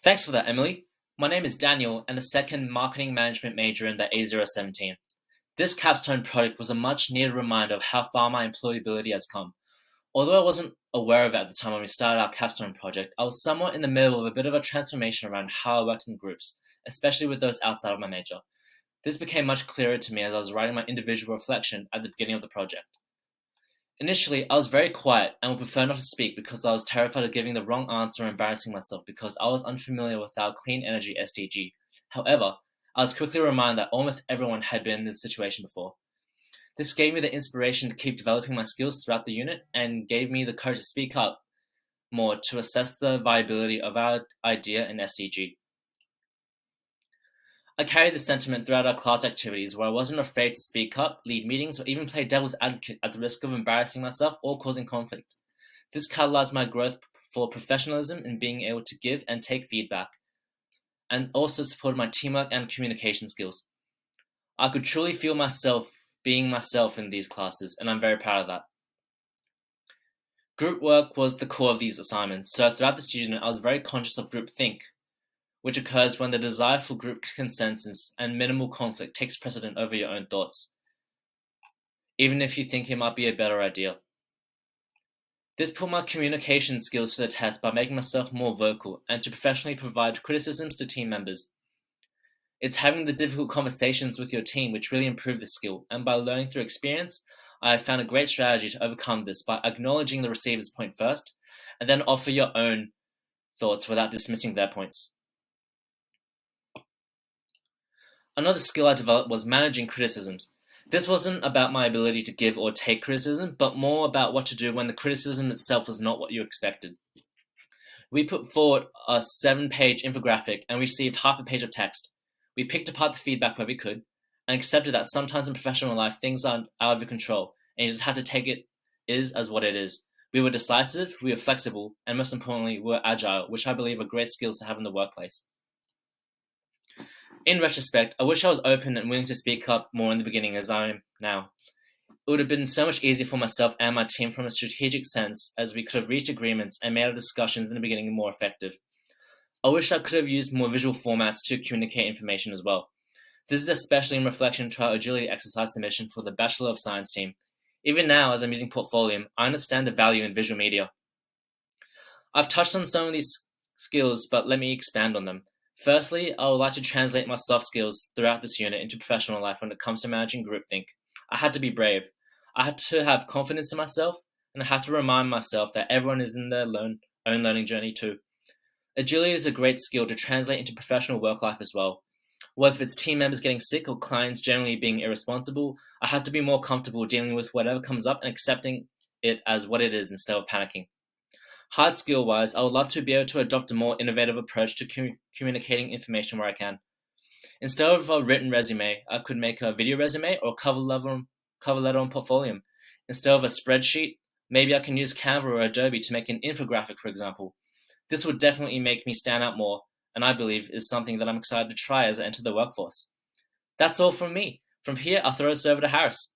Thanks for that, Emily. My name is Daniel and a second marketing management major in the A07 team. This capstone project was a much needed reminder of how far my employability has come. Although I wasn't aware of it at the time when we started our capstone project, I was somewhat in the middle of a bit of a transformation around how I worked in groups, especially with those outside of my major. This became much clearer to me as I was writing my individual reflection at the beginning of the project. Initially, I was very quiet and would prefer not to speak because I was terrified of giving the wrong answer or embarrassing myself because I was unfamiliar with our clean energy SDG. However, I was quickly reminded that almost everyone had been in this situation before. This gave me the inspiration to keep developing my skills throughout the unit and gave me the courage to speak up more to assess the viability of our idea in SDG. I carried this sentiment throughout our class activities where I wasn't afraid to speak up, lead meetings, or even play devil's advocate at the risk of embarrassing myself or causing conflict. This catalyzed my growth for professionalism in being able to give and take feedback, and also supported my teamwork and communication skills. I could truly feel myself being myself in these classes, and I'm very proud of that. Group work was the core of these assignments, so throughout the student I was very conscious of groupthink, which occurs when the desire for group consensus and minimal conflict takes precedent over your own thoughts, even if you think it might be a better idea. This put my communication skills to the test by making myself more vocal and to professionally provide criticisms to team members. It's having the difficult conversations with your team which really improve this skill, and by learning through experience, I have found a great strategy to overcome this by acknowledging the receiver's point first, and then offer your own thoughts without dismissing their points. Another skill I developed was managing criticisms. This wasn't about my ability to give or take criticism, but more about what to do when the criticism itself was not what you expected. We put forward a 7-page infographic and received half a page of text. We picked apart the feedback where we could, and accepted that sometimes in professional life things are out of your control, and you just have to take it as what it is. We were decisive, we were flexible, and most importantly, we were agile, which I believe are great skills to have in the workplace. In retrospect, I wish I was open and willing to speak up more in the beginning as I am now. It would have been so much easier for myself and my team from a strategic sense, as we could have reached agreements and made our discussions in the beginning more effective. I wish I could have used more visual formats to communicate information as well. This is especially in reflection to our agility exercise submission for the Bachelor of Science team. Even now, as I'm using Portfolium, I understand the value in visual media. I've touched on some of these skills, but let me expand on them. Firstly, I would like to translate my soft skills throughout this unit into professional life when it comes to managing groupthink. I had to be brave. I had to have confidence in myself, and I had to remind myself that everyone is in their own learning journey too. Agility is a great skill to translate into professional work life as well. Whether it's team members getting sick or clients generally being irresponsible, I had to be more comfortable dealing with whatever comes up and accepting it as what it is instead of panicking. Hard skill-wise, I would love to be able to adopt a more innovative approach to communicating information where I can. Instead of a written resume, I could make a video resume or cover letter on Portfolium. Instead of a spreadsheet, maybe I can use Canva or Adobe to make an infographic, for example. This would definitely make me stand out more, and I believe is something that I'm excited to try as I enter the workforce. That's all from me. From here, I'll throw this over to Harris.